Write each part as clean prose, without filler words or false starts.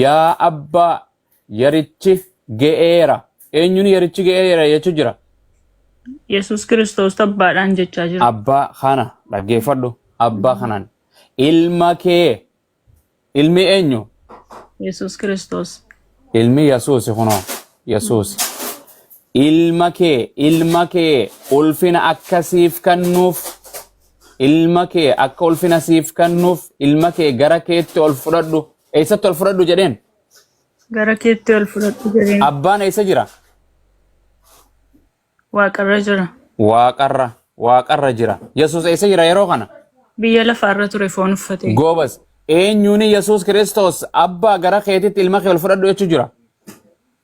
yaa abbaa yarichi ge'eera. Eenyuun yarichi ge'eera jechuu jira? Yesus Kiristoos abbaadhaan jechaa jira. Abbaa kana dhaggeeffadhu. Abbaa kanaan ilma kee. Ilmi eenyu? Yesus Kiristoos. Ilmi Yesuus kunoo. Yesuus. Ilma kee ulfina akkasiif kennuuf. Ilma kee akka ulfina siif kennuuf ilma kee gara keetti ol fudhadhu. Eessatti ol fudhadhu jedheen? Gara keetti ol fudhadhu jedheen. Abbaan eessa jira? Waaqarra jira. Waaqarra jira. Yesuus eessa jira yeroo kana? Biyya lafaarra ture foon uffatee. Goobas. Eenyuun Yesuus Kiristoos abbaa gara keetitti ilma kee ol fudhadhu jechuu jira?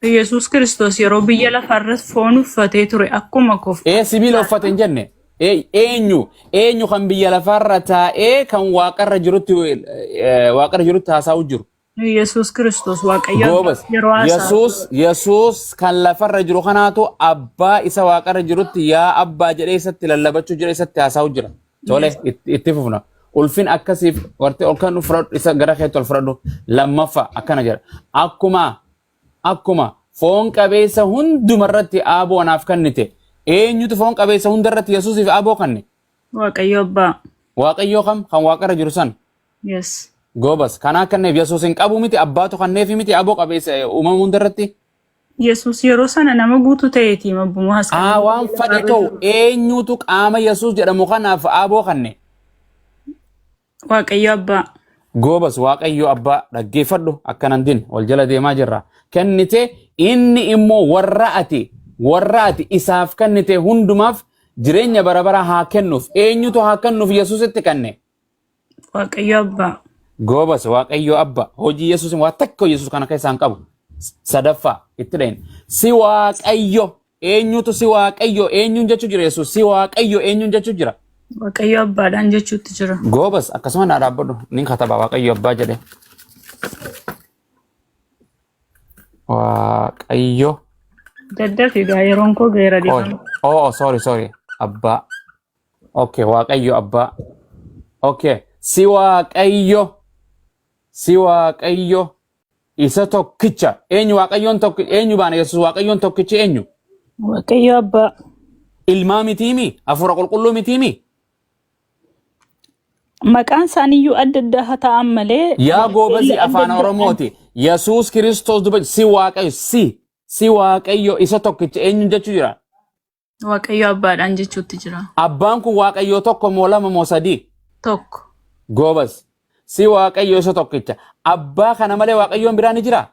Yesus Kiristoos yeroo biyya lafaarra foon uffatee ture akkuma koof. Sibiila uffate hin jenne. Eenyu kan biyya lafaarra taa'ee kan waaqarra jirutti haasa'u jiru? Yesus Kiristoos Waaqayyo Goobas. yeroo haasa'u. Yesuus kan lafarra jiru kanaatu abbaa isa waaqarra jirutti yaa abbaa jedhee isatti lallabachuu jira isatti haasa'u jira. Tole itti fufna. Ulfin akkasiif wartee ol kan fudhadhu isa gara keetti ol fudhadhu lammaffaa akkana jedha. Akkuma foon qabeessa hundumarratti aaboo naaf kennite. Eenyutu foon qabeessa hundarratti Yesuusiif aaboo kenne? Waaqayyo abbaa. Waaqayyo kam kan waaqarra jiru san? Yes. Goobas. Kanaa kenneef Yesuus hin qabu miti abbaatu kenneef miti aaboo qabeessa uumama hundarratti? Yesus yeroo sana nama guutuu ta'eeti mabbumoo haasa'u. Waan fadhe ta'u eenyutu qaama Yesuus jedhamu kanaaf aaboo kenne? Waaqayyo abbaa. Goobas Waaqayyo abbaa dhaggeeffadhu akkanan din wal jala deemaa jirra. Kennite inni immoo warra ati isaaf kennite hundumaaf jireenya bara bara haa kennuuf. Eenyutu haa kennuuf Yesuusitti kenne? Waaqayyo abbaa. Goobas Waaqayyo abbaa. Hojii Yesuus waa takka Yesuus kana keessaa hin qabu. Sadaffaa itti dhahin. Si Waaqayyo. Eenyutu si Waaqayyo? Eenyuun jechuu jira Yesuus? Si Waaqayyo eenyuun jechuu jira? Waaqayyo abbaadhaan jechuutti jira. Goobas akkasuma naa dhaabbadhu nin kataba Waaqayyo abbaa jedhe. Waaqayyo. Daddafiidha yeroon koo geera deema. Sorry. Abbaa. Okay, Waaqayyo abbaa. Okay, si Waaqayyo isa tokkicha. Eenyu Waaqayyoon tokkicha? Eenyu baana Yesuus Waaqayyoon tokkichi eenyu? Waaqayyo abbaa. Ilmaa mitiimi? Hafuura qulqulluu mitiimi? Maqaan isaaniiyyuu adda addaa haa ta'an malee. Yaa goobasi afaan Oromooti. Yesuus Kiristoos dubbatu si Waaqayyo isa tokkicha eenyu jechuu jira? Waaqayyo abbaadhaan jechuutti jira. Abbaan kun Waaqayyo tokko moo lama moo sadii? Tokko. Goobas. Si Waaqayyo isa tokkicha. Abbaa kana malee Waaqayyoon biraa ni jira?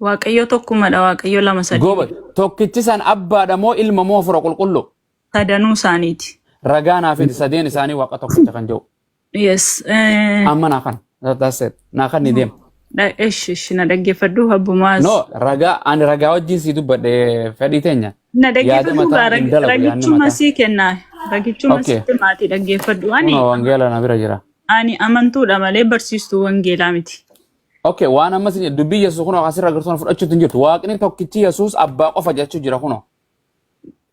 Waaqayyo tokkumadha Waaqayyo lama sadii. Goobas. Tokkichi san abbaadha moo ilma moo hafuura qulqulluu? Sadanuu isaaniiti. Ragaa naafiti sadeen isaanii Waaqa tokkicha kan jiru. Yes. Amma naa kan. That's it. Naa kan ni deema. Na dhaggeeffadhu abbumaas. No, ani ragaa wajjin si dubbadhe fedhii teenya. Na dhaggeeffadhu ragichuma sii kennaa. Ragichuma sitti maatii dhaggeeffadhu. Wangeela na bira jira. Ani amantuudha malee barsiistuu wangeelaa miti. Okay, waan ammas dubbii Yesuus kunoo asirra agartuun fudhachuutu hin jirtu. Waaqni tokkichi Yesuus abbaa qofa jechuu jira kunoo.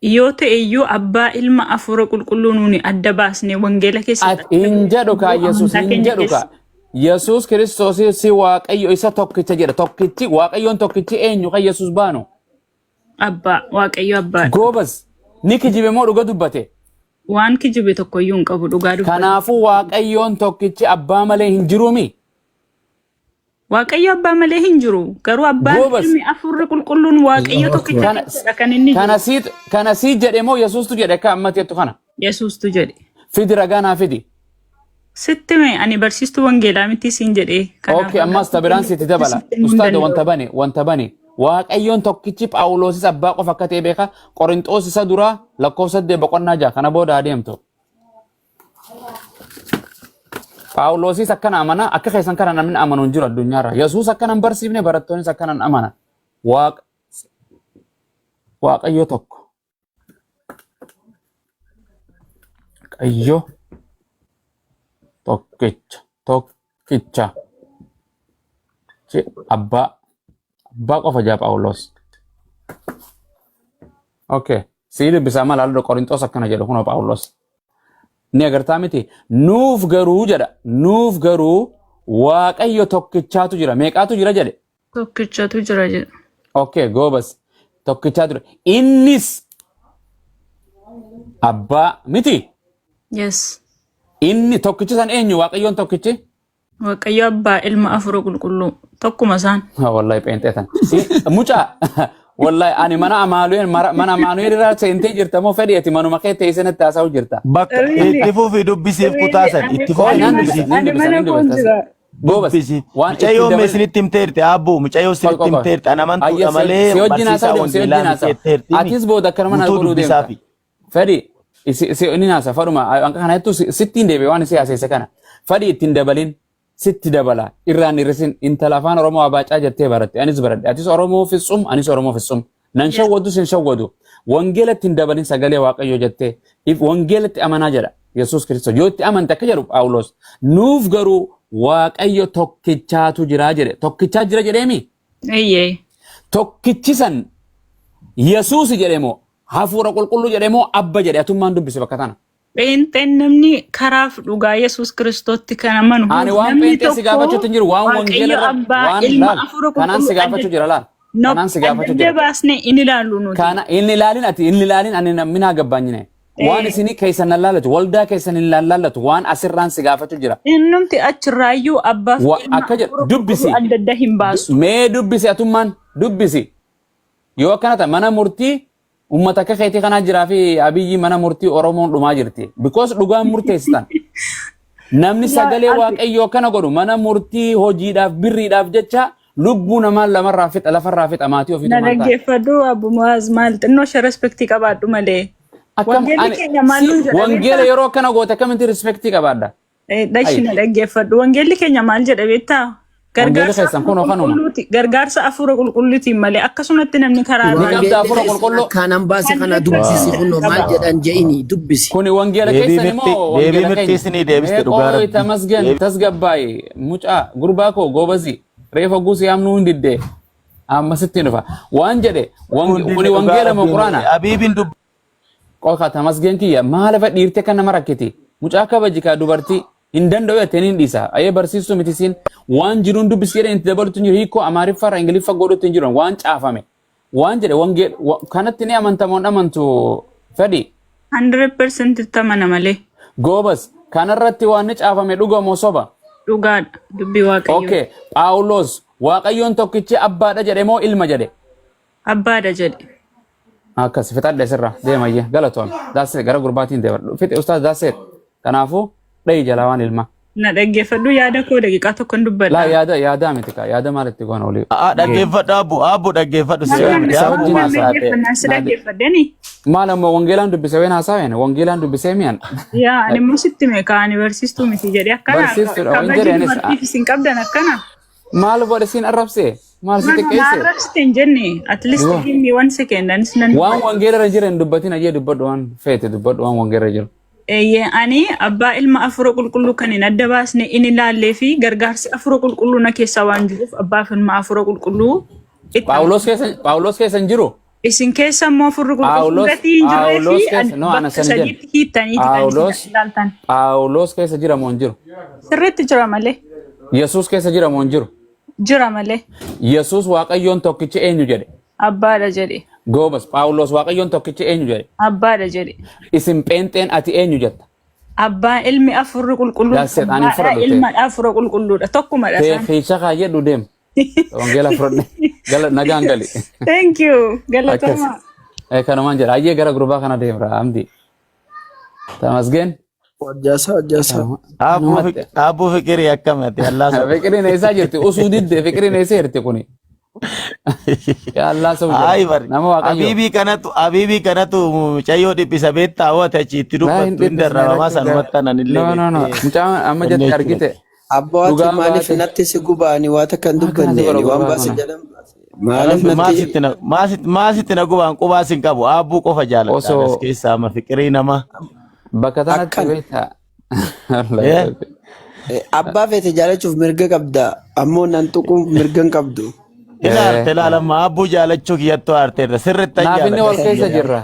Yoo ta'e iyyuu abbaa ilma hafuura qulqulluu nuuni adda baasnee wangeela keessatti. Hin jedhu kaa Yesuus hin jedhu kaa. Yesuus Kiristoos si Waaqayyo isa tokkicha jedha. Tokkichi Waaqayyoon tokkichi eenyu kan Yesuus baanu? Abbaa Waaqayyo abbaa. Goobas ni kijibe moo dhuga dubbate? Waan kijibe tokko iyyuu hin qabu dhugaa dubbate. Kanaafuu Waaqayyoon tokkichi abbaa malee hin jiruumi? Waaqayyo abbaa malee hin jiru. Garuu abbaan ilmi hafuurri qulqulluun Waaqayyo tokkicha kan inni jiru. Kana sii jedhe moo Yesuustu jedhe akka ammatti jettu kana? Yesuustu jedhe. Fidi ragaa naa fidi. Sitti mee ani barsiistuu wangeelaa miti siin jedhee. Okay, ammas tabiraan sitti dabala. Ustaada wanta bane. Waaqayyoon tokkichi Phaawulosis abbaa qofa akka ta'e beeka. Qorinxoos isa duraa lakkoofsa 8:6 kana booda adeemtu. Phaawulosis akkana amana akka keessan kana namni amanu hin jiru addunyaarra. Yesuus akkana hin barsiifne barattoonnis akkana hin amana. Waaqayyo tokko. Waaqayyo tokkicha. Abbaa qofa jaa Phaawulos. Okay. Sii dubbisaa malaaludha Qorinxoos akkana jedhu kunoo Phaawulos. Ni agartaa miti. Nuuf garuu jedha. Nuuf garuu Waaqayyo tokkichaatu jira. Meeqaatu jira jedhe? Tokkichatu jira jedha. Okay, goobas. Tokkichaa ture. Innis abbaa miti. Yes. Inni tokkichi san eenyu waaqayyoon tokkichi? Waaqayyo abbaa ilma afur qulqulluu tokkuma isaan. Wallahi peenxeetan. Mucaa wallahi ani mana Amaanu'eel irraa seentee jirta moo fedhi ati manuma kee teessee natti haasa'u jirta? Bakka itti fufii dubbisiif kutaasan itti fufii dubbisiif. Dubbisi. Mucayyoo mee isinitti himteerti abbuu mucayyoo isinitti himteerti anamantuudha malee barsiisaa wangeelaa miteetteerti. Atis booda akka nama godhuu deemta. Fedhi inni naasa fadhuma kana jettu sittiin deebi'e waan isi haaseessa kana. Fedhi ittiin dabalin sitti dabala irraan hir'isin intala afaan Oromoo abaacaa jettee baratte anis baradhe atis Oromoo fitsum anis Oromoo fitsum nan shawwadu sin shawwadu wangeelatti hin dabalin sagalee waaqayyoo jettee wangeelatti amanaa jedha Yesuus Kiristoos yoo itti amante akka jedhu Phaawulos nuuf garuu waaqayyo tokkichaatu jira jedhe tokkichaa jira jedheemi Eeyyee. tokkichi san Yesuus jedhemoo hafuura qulqulluu jedhemoo abba jedhe atummaan dubbise bakka tana. Peenxeen namni karaaf dhugaa Yesuus Kiristootti kan amanu. Ani waan peenxee si gaafachuutti hin jiru waan wangeela waan laal kanaan si gaafachuu jira laal. Kanaan si gaafachuu jira. Baasnee inni ilaalu nuti. Kana inni ilaalin ati inni ilaalin ani namni gabbanyine. Waan isinii keessan laallatu waldaa keessan hin laallatu waan asirraan si gaafachuu jira. Innumti achirraayyuu abbaaf akka jedhu dubbisi. adda adda hin baasu. Mee dubbisi atummaan dubbisi. Yoo akkanata mana murtii ummata akka keetii kanaa jiraa fi abiyyi mana murtii Oromoon dhumaa jirti. Because dhugaan murteessitan. Namni sagalee waaqayyoo kana godhu mana murtii hojiidhaaf birriidhaaf jecha lubbuu namaa lamarraa fixa lafarraa fixa maatii ofiitu Na dhaggeeffadhu Abbu Mu'aaz maal xinnoo ishee respektii qabaadhu malee. Wangeelli keenya maal nuun jedha wangeela yeroo akkana goote akkamitti respektii qabaadda? Dashi na dhaggeeffadhu. Wangeelli keenya maal jedha beektaa? Gargaarsa afuura qulqulluutiin malee akkasumatti namni karaa kanan baase kana dubbisi kunoo maal jedhan je'ini dubbisi. Kuni wangeela keessan immoo wangeela keenya. Tamasgan tasgabbaa'e mucaa gurbaa koo goobasi reefa guusi yaamnuu hin diddee amma sitti dhufa waan jedhe kuni wangeela moo quraana? Abiibin dubbi. Qoqa tamasgan kiyya maal fa dhiirte kan nama rakkiti mucaa kabajikaa dubartii. In danda'u yaataniin dhiisa. Ayee barsiistuu miti siin waan jiruun dubbisi jedhanii itti dabaluutti hin jiru hiikoo Amaariffaa irraa Ingiliffa godhuutti hin jiru waan caafame. Waan jedhe kanatti ni amantamoo amantu fedhi. 100% itti amana malee. Goobas kanarratti waan ni caafame dhugamoo soba? Dhugaadha dubbii waaqayyoo. Okay Phaawulos waaqayyoon tokkichi abbaadha jedhe moo ilma jedhe? Abbaadha jedhe. Akkas fixadhe sirra deemayye galatoon daasee gara gurbaatiin deebi'adhu fixe ustaas daasee kanaafuu Dhai jalawaan ilma. Na dhaggeeffadhu yaada koo daqiiqaa tokko hin dubbadha. Laa yaada miti kaa yaada maalitti goona olii. Dhaggeeffadhu abbu dhaggeeffadhu si dhaggeeffadheni. Maal ammoo wangeelaan dubbise ween haasaween wangeelaan dubbisee mi'an. Yaa ani immoo sitti meeqa ani barsiistuu miti jedhee akkana. Barsiistuudha waan jedheenis. Isin qabdan akkana. Maal godhe siin arrabsee? Maal si xiqqeesse? Arrabsite hin jenne at least give me 1 second anis nan. Waan wangeelarra jira hin dubbatin ayyee dubbadhu waan feete dubbadhu waan wangeelarra jiru. Ani abbaa ilma afura qulqulluu kan hin adda baasne inni ilaallee fi gargaarsi afura qulqulluu na keessa waan jiruuf abbaaf ilma afura qulqulluu. Phaawulos keessa hin jiru? Isin keessa immoo afurri qulqulluu gatii hin jirree fi bakka sadiitti hiittaniiti kan isin ilaaltan. Phaawulos keessa jira moo hin jiru? Sirriitti jira malee. Yesuus keessa jira moo hin jiru? Jira malee. Yesuus waaqayyoon tokkichi eenyu jedhe? Abbaadha jedhe. Goobas Phaawulos waaqayyoon tokkichi eenyu jedhe? Abbaadha jedhe. Isin pheenxeen ati eenyu jetta? Abbaan ilmi afurri qulqulluudha. Ilma afura qulqulluudha. Tokkumadha isaan. Keessa kaayedhu deem. Wangeela fudhadhe nagaan gali. Thank you. Galatoomaa. Kanumaan jedha ayyee gara gurbaa kana deemra amdi. Tamasgeen. Wajjasa. Abbu fikirii akkamati Allah sababa. Fikiriin eessaa jirti usuu didde fikiriin eessa jirti kuni? Ya Allah sababa. Nama waaqayyo. Abibii kanatu mucayyoo dhiphisa beektaa hawwata achiitti dubbattu hin darrabamaa sanumatti ananillee. No. Mucaan amma jetti argite. Abbaawati maaliif natti si gubaani waa takka hin dubbanne waan baase jedhama. Maasitti na gubaan qubaa sin qabu abbuu qofa jaalladha as keessaa amma fikirii nama. Bakka tanatti beektaa. Abbaa feete jaalachuuf mirga qabda ammoo nan tuquun mirga hin qabdu. Ilaalama abbuu jaalachuu kiyyattuu aarteerra sirriitti jaalladha. Naaf inni wal keessa jirra.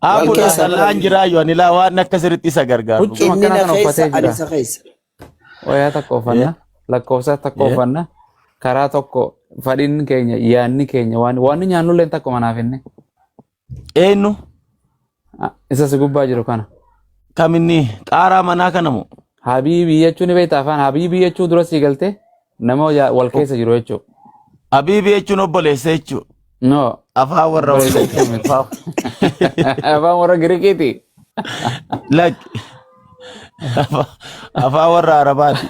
Abbuu sallaan jiraa yoo ani laa waan akka sirriitti isa gargaaru. Inni na keessa ani isa keessa. Wayaa takka uffanna lakkoofsa takka uffanna karaa tokko fadhiin keenya yaanni keenya waan nyaannullee takko manaaf inni. Eenyu Isa si gubbaa jiru kana. kaminni xaaraa manaa kanamu. Habiibii jechuun ni beektaa afaan habiibii jechuu dura sii galtee nama wal keessa jiru jechuudha. Habiibii jechuun obboleessa jechuudha. No. Afaan warra Afaan warra Girikiiti. Lakki. Afaan warra Arabaati.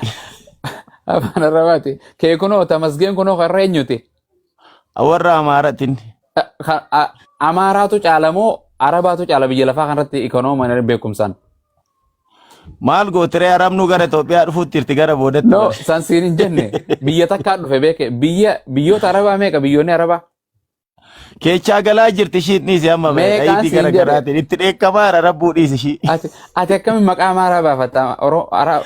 Afaan Arabaati. Kee kunoo tamasgeen kunoo karra eenyuti? Warra Amaaratiin. Amaaraatu caalamoo Arabaatu caala biyya lafaa kanarratti ikoonoomii beekumsaan. Maal gootiree Arabnu gara Itoophiyaa dhufuutti irti gara boodatti. No, san siin hin jenne biyya takkaa dhufe beeke biyyoota Arabaa meeqa biyyoonni Arabaa? Keechaa galaa jirti ishiin dhiisi amma dhayitii gara garaatiin itti dheekkamaa rabbuu dhiisi ishii. Ati akkamiin maqaa Amaaraa baafatta?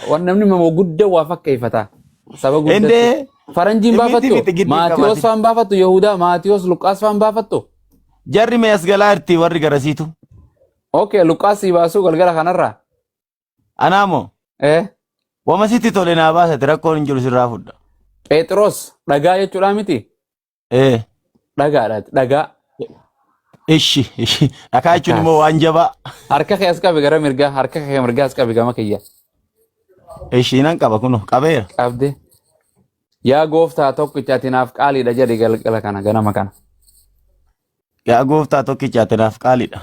Waan namni mamoo guddaa waa fakkeeffata. Saba guddaa. Indee. Faranjiin baafattu? Maatiyoos faan baafattu? Yahudaa Maatiyoos Luqaas faan baafattu? Jarri mees galaa irti warri garasiitu. Okay, Luqaas sii baasuu galgala kanarraa. Anaamo. Wama sitti tole naa baasate rakkoon hin jiru sirraa fudha. Phexros dhagaa jechuudha miti? Dhagaadha dhagaa. Ishi dhagaa jechuun immoo waan jabaa. Harka kee as qabi gara mirgaa harka kee mirgaa as qabi gama kiyya. Ishi nan qaba kuno qabeera. Qabde. Yaa gooftaa tokkicha ati naaf qaaliidha jedhi galgala kana ganama kana. Yaa gooftaa tokkicha ati naaf qaaliidha.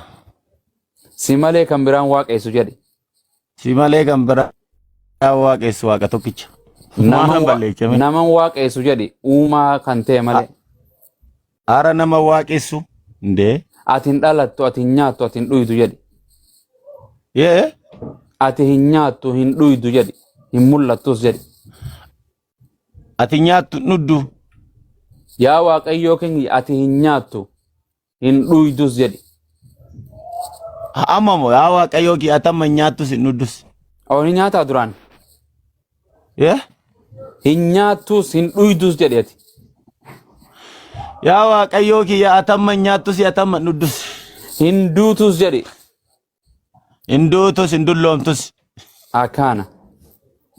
Si malee kan biraan waaqessu jedhi. Si malee kan biraan waaqessu waaqa tokkicha. Nama waaqessu jedhi uumaa kan ta'e malee. Ara nama waaqessu ndee. Ati hin dhalattu ati hin nyaattu ati hin dhuydu jedhi. Yee. Ati hin nyaattu hin dhuydu jedhi. Hin mul'attus jedhi. Ati nyaattu nuddu. Yaa waaqayyoo keenya ati hin nyaattu hin dhuydus jedhi. Amma moo yaa waaqayyoo kee atamma nyaattus hin nuddus. Ni nyaataa duraan. Yee. Hin nyaattus hin dhuydus jedhi ati. Yaa waaqayyoo kee atamma nyaattus atamma nuddus. Hin duutus jedhi. Hin duutus hin dulloomtus. Akkaana.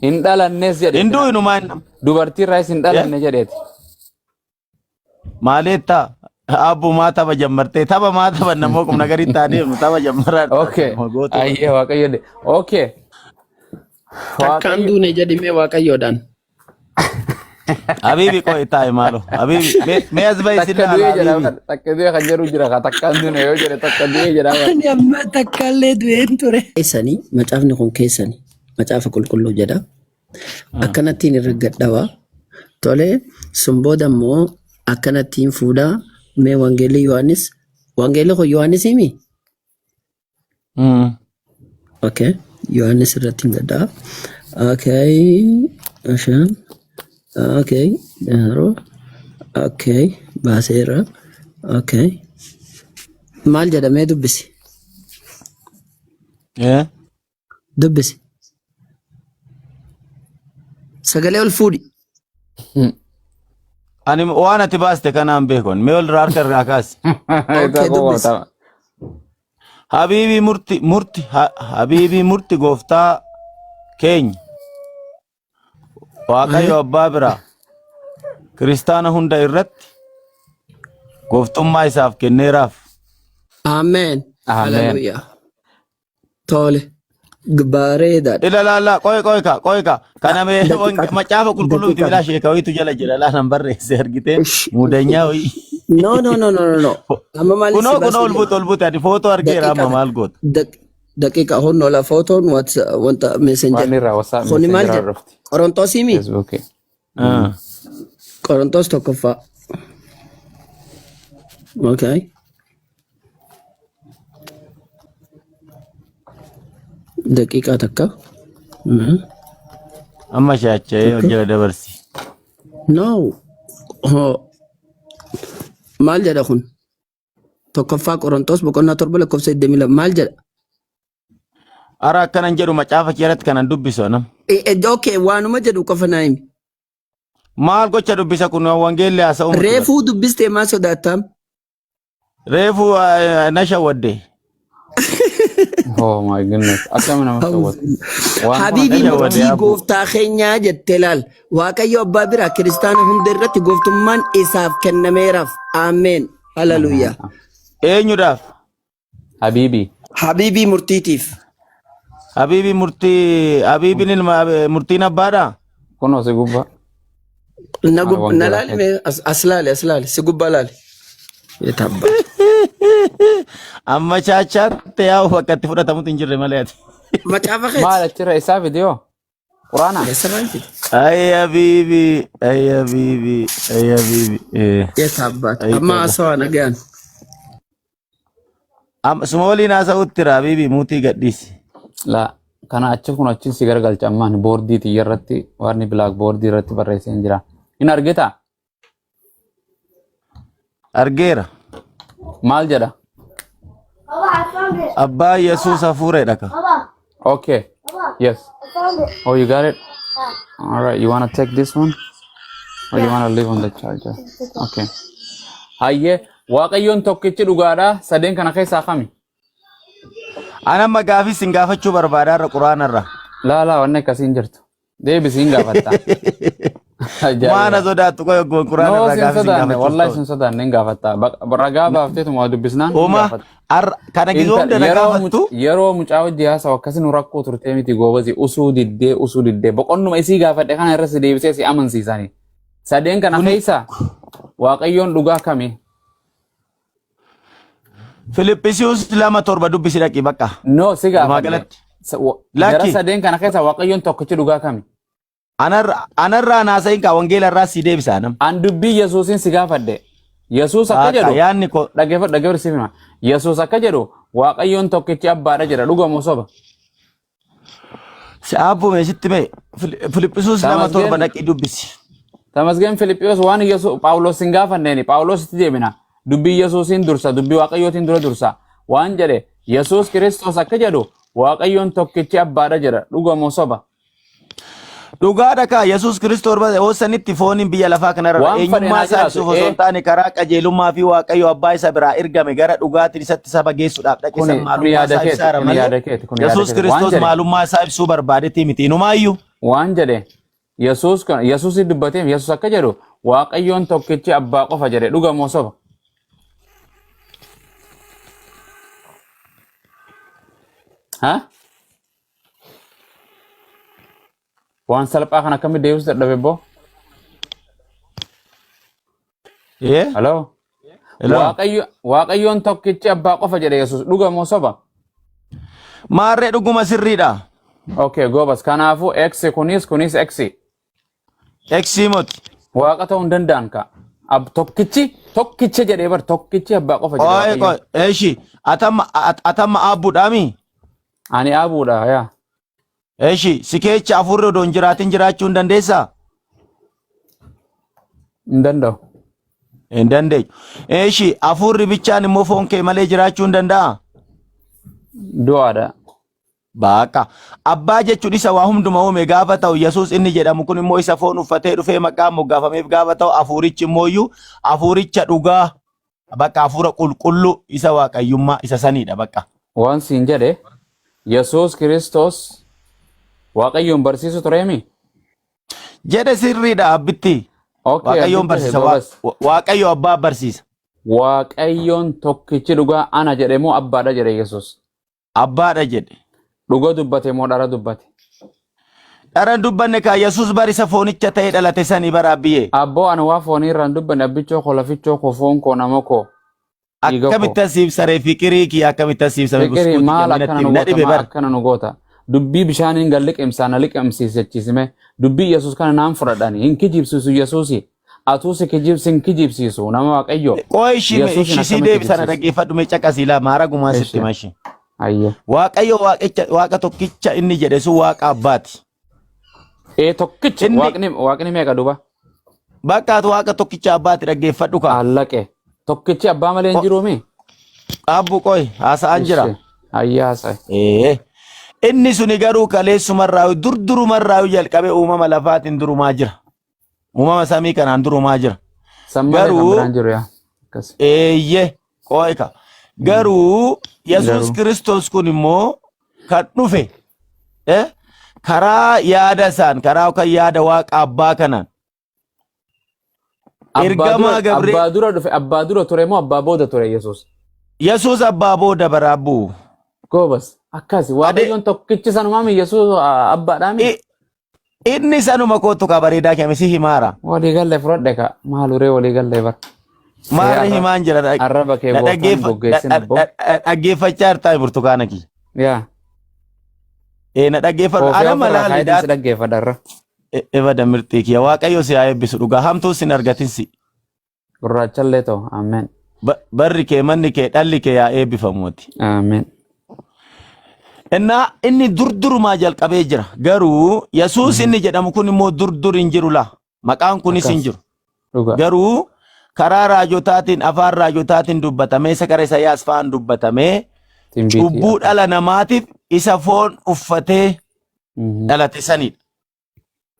Hin dhalannes jedhe. Hin du'inu maan. Dubartiirraas hin dhalanne jedheeti. Maaleetta abbu maa tapha jammartee tapha maa tapha namoo kumna garii taanee tapha jammaraa. Okay. Ayyee waaqayyo. Okay. Takkaan duune jedhimee waaqayyoodhaan. Habibi koo itti maalo. Habibi mee as bahi sirraa habibi. Takka du'e kan jedhu jira ka takkaan duune yoo jedhe takka du'e jedhama. Ani amma takkaallee du'een ture. Keessanii macaafni kun keessanii macaafa qulqulluu jedha. Akkanattiin irra gadhawa. Tole sun booda immoo akkanattiin fuudhaa mee wangeelli Yohaannis wangeelli kun Yohaannis himi? Okay. Yohaannis irratti gadhaa. Okay. Ashaan. Okay. Daro. Okay. Baaseera. Okay. Maal jedhamee dubbisi? Dubbisi. Sagalee ol fuudhi. Ani waan ati baaste kanaan beekon mee ol harka irraa kaasi. Okay, dubbisi. Habiibii murti gooftaa keenya Waaqayyo abbaa biraa kiristaana hunda irratti gooftummaa isaaf kenneeraaf. Amen. Hallelujah. Tole. Bareedaadha. Ilaalaa qoy ka kana mee macaafa qulqulluuti bilaa sheekawiitu jala jira laanan barreesse argitee muudanyaa ho'i. No. Amma maal kunoo ol buute ati footoo argeera amma maal goota. Daqiiqa honno la footoon wanta messenger. Kuni maal jedha? Qorontoos himi? Qorontoos tokkoffaa. Okay. Daqiiqaa takka. Amma shaacha'ee hojjala dabarsi. No. Maal jedha kun? Tokkoffaa Qorontoos boqonnaa 7 lakkoofsa 22 maal jedha? Ara akkanan jedhu macaafa keerratti kanan dubbisu anam. Okay, waanuma jedhu qofa naa himi. Maal gocha dubbisa kun wangeelli haasa'u. Reefuu dubbistee maa sodaattam? Reefuu na shawwadde. Oh my goodness. Akkam nama sawwatu. Waan Habibi kana murtii jawaabee gooftaa keenyaa jettee laal. Waaqayyo abbaa bira kiristaana hunda irratti gooftummaan isaaf kennameeraaf. Ameen. Hallelujah. Eenyudhaaf? Habibi. Habibi murtiitiif. Habiibin ilma murtiin abbaadha? Kunoo si gubba. Na laali as laali si gubbaa laali. Yetabba. Amma chaachaatti yaa'u bakka itti fudhatamutu hin jirre malee ati. Macaafa keeti. Maal achirra isaa vidiyoo? Quraana? Eessarraanti. Ay Habiibi. Yetabba. Amma asawaa nagaan. Suma waliin haasa'utti jira Habiibi muutii gadhiisi. La kana achi kun achi si gargalcha ammaan boordii xiyya irratti waan bilaak boordii irratti barreessee hin jira. Hin argita? Argeera. Maal jedha? Abbaa Yesuus hafuureedha ka. Okay. Yes. Oh, you got it? All right. You want to take this one? Or you want to leave on the charger? Okay. Hayyee Waaqayyoon tokkichi dhugaadha. Sadeen kana keessaa kami? Ana magaafii sin gaafachuu barbaadaarra quraanarra. Laa wanni akkasiin jirtu. Deebisii hin gaafatta. Maana sodaattu qoy oggoon quraanarra gaafii sin gaafachuu. Wallahi sin sodaanne hin gaafatta. Ragaa baafteetu waa dubbisnaan hin Oma gaafatta. kana gizoo hunda na gaafattu. Yeroo mucaa hojii haasawu akkasiin rakkoo turtee miti goobasi usuu diddee boqonnuma isii gaafadhe kana irra si deebisee si amansiisani. Sadeen kana keessa Waaqayyoon dhugaa kami? Filippisius 2:7 dubbisi dhaqi bakka. No, si gaafadhe. Magaalatti. Jara sadeen kana keessa Waaqayyoon tokkichi dhugaa kami? Anarraa naasayin ka wangeelarraa si deebisa nam. An dubbii Yesuusin si gaafadhe. Yesuus akka jedhu yaanni ko dhaggeeffadhu si hima. Yesuus akka jedhu Waaqayyoon tokkichi abbaadha jedha dhugamoo soba. si abbo meesitti mee Filippisius 2:7 dhaqi dubbisi. Tamasgeen Filiphiyos waan Yesuus Phaawulos hin gaafanneeni Phaawulositti deebina. Dubbii Yesuusin dursa dubbii Waaqayyootiin dura dursa. Waan jedhe Yesuus Kiristoos akka jedhu Waaqayyoon tokkichi abbaadha jedha dhugamoo soba. Dhugaadha ka Yesuus Kiristoos hoosanitti fooniin biyya lafaa kanarra eenyummaa isaa ibsuuf osoo hin taane karaa qajeelummaa fi Waaqayyo abbaa isa biraa ergame gara dhugaatiin isatti saba geessuudhaaf dhaqe san maalummaa isaa ibsaara malee Yesuus Kiristoos maalummaa isaa ibsuu barbaadetti miti inumaayyuu. Waan jedhe Yesuus dubbateef Yesuus akka jedhu Waaqayyoon tokkichi abbaa qofa jedhe dhugamoo soba. Ha? Waan salphaa kan akkamitti deebisuu dadhabe boo? Hello? Waaqayyoon tokkichi abbaa qofa jedhe Yesuus dhugamoo soba? Maarree dhuguma sirriidha. Okay, goobas. Kanaafuu X kunis X. X moti. Waaqa ta'uu hin danda'an ka. Tokkichi jedhee bar tokkichi abbaa qofa jedhe. Oye, eeshi atamma abbuudhaami. Ani abuudha yaa. Eeshi si keecha afurri odoo hin jiraatin jiraachuu hin dandeessaa? Hin danda'u. Hin dandeessu. Eeshi afurri bichaan immoo foon kee malee jiraachuu hin danda'a? Du'aadha. Baaka. Abbaa jechuun isa waa hunduma uume gaafa ta'u Yesuus inni jedhamu kun immoo isa foon uffatee dhufee maqaa moggaafameef gaafa ta'u afurichi immooyyuu afuricha dhugaa bakka afura qulqulluu isa waaqayyummaa isa saniidha bakka. Waan siin jedhe Yesuus Kiristoos Waaqayyoon barsiisu tureemi? Jedhe sirriidha abbitti. Waaqayyoon barsiisa. Waaqayyo abbaa barsiisa. Waaqayyoon tokkichi dhugaa ana jedhe moo abbaadha jedhe Yesuus? Abbaadha jedhe. Dhugaa dubbate moo dhara dubbate? Dhara dubbanne ka Yesuus barisa foonicha ta'ee dhalate sanii bara abbiyee. Abboo ani waa foonii irraan dubbanne abbichoo koo lafichoo koo foon koo nama koo. Akkamitti asiibsaree fiqirii kiyya akkamitti asiibsame buskuuti maal akkana nu goota. Dubbii bishaaniin gal liqimsaa na liqimsiisachisime dubbii Yesuus kana naan fudhadhani hin kijibsiisu Yesuusi atuusi hin kijibsiisu nama Waaqayyo. Qoy ishii deebisana dhaggeeffadhu mee caqasiilaa maara gumaa sitti mashi. Waaqayyo waaqa tokkicha inni jedhe sun waaqa abbaati. Tokkicha waaqni meeqa duba? Bakka ati waaqa tokkicha abbaati dhaggeeffadhu ka. Allaqe tokkichi abbaa malee hin jiruumi? Abbu qoy haasa'aan jira. Ayyaa haasa'e. Inni suni garuu kaleessumarraa durdurumarraa jalqabe uumama lafaatiin durumaa jira. Uumama samii kanaan durumaa jira. Garuu eeyye qoyka garuu Yesuus Kiristoos kun immoo kan dhufe karaa yaada isaan karaa kan yaada waaqa abbaa kanaan ergamaa Gabriel abbaa dura ture moo abbaa booda ture Yesuus? Yesuus abbaa booda baraabbuu. Goobas akkasi waaqayyoon tokkichi sanumaami Yesuus abbaadhaami. Inni sanuma kootu ka bareedaa kemisi himaara. Walii galle fudhadhe ka maaluree walii galle bar. Maali himaan jira arraba kee boofaan goggeessin abbo. Dhaggeeffachaa jirtaa burtukaana kiyya. Yaa. Na dhaggeeffadhu ana malaali daa. Dhaggeeffadharra. Eva damirtii kiyya waaqayyo si haa eebbisu dhugaa hamtuu sin argatinsi. Gurraachallee ta'u ameen. Barri kee manni kee dhalli kee yaa eebbifamuuti. Ameen. Inni durdurumaa jalqabee jira garuu Yesuus inni jedhamu kun immoo durdur hin jiru la maqaan kunis hin jiru garuu karaa raajotaatiin afaan raajotaatiin dubbatamee sakara Isaayyaas fa'aan dubbatamee cubbuu dhala namaatiif isa foon uffatee dhalate sanidha.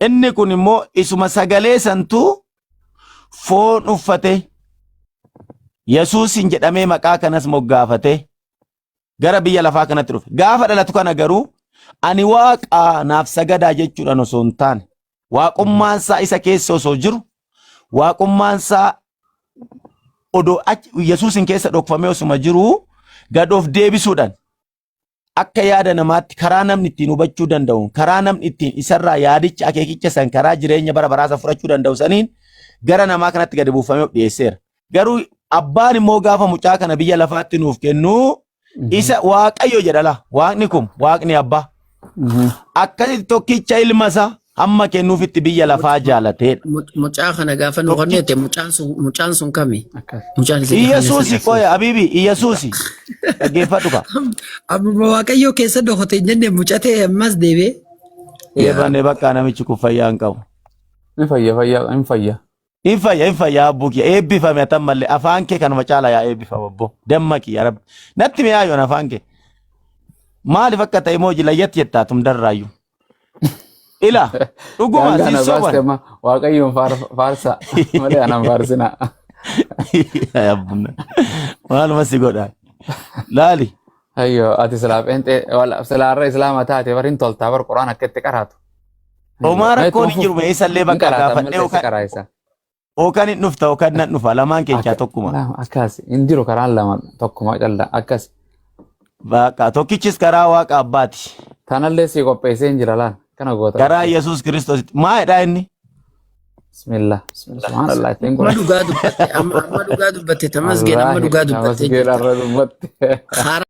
Inni kun immoo isuma sagalee santuu foon uffatee Yesuus hin jedhamee maqaa kanas moggaafatee gara biyya lafaa kanatti dhufe. Gaafa dhalatu kana garuu ani waaqa naaf sagadaa jechuudhaan osoo hin taane waaqummaan isaa isa keessa osoo jiru waaqummaan isaa odoo Yesuusin keessa dhokfamee osuma jiru gad of deebisuudhaan akka yaada namaatti karaa namni ittiin hubachuu danda'u karaa namni ittiin isarraa yaadicha akeekicha san karaa jireenya bara baraasa fudhachuu danda'u saniin gara namaa kanatti gad buufamee of dhiyeesseera. Garuu abbaan immoo gaafa mucaa kana biyya lafaatti nuuf kennu isa waaqayyo jedhala waaqni kun waaqni abbaa akkasitti tokkicha ilma isaa amma kennuufitti biyya lafaa jaalateedha. Mucaa kana gaafa nu qonneete mucaan sun kami? Iyesuusi qoya abibi Iyesuusi dhaggeeffadhu ka. Amma waaqayyo keessa dhokote jenne mucatee ammas deebee. Eebanee bakka namichi kun fayyaa hin qabu. Hin fayya abbuki eebbifame atammallee afaan kee kanuma caala yaa eebbifama obbo dammaqi yaa rabbi natti mi'aa yoon afaan kee maaliif akka ta'e mooji layyatti jettaatum darraayyuu ila dhuguma si soban waaqayyoon faarsa malee anaan faarsina maaluma si godhaa laali ayyo ati silaarra islaama taate barin toltaa bar quraan akkatti qaraatu Omar koon hin jiru meeshallee bakka gaafadhee Okan hin dhufta okan nan dhufa lamaan keessaa tokkuma. Akkas hin jiru karaan lama tokkuma calla akkas. Bakka tokkichis karaa waaqa abbaati. Kanallee si qopheessee hin jira laan kana goota. Karaa Yesuus Kiristoos maalidha inni? Bismillah. Subhanallah. Amma dhugaa dubbatte tamasgeen amma dhugaa dubbatte.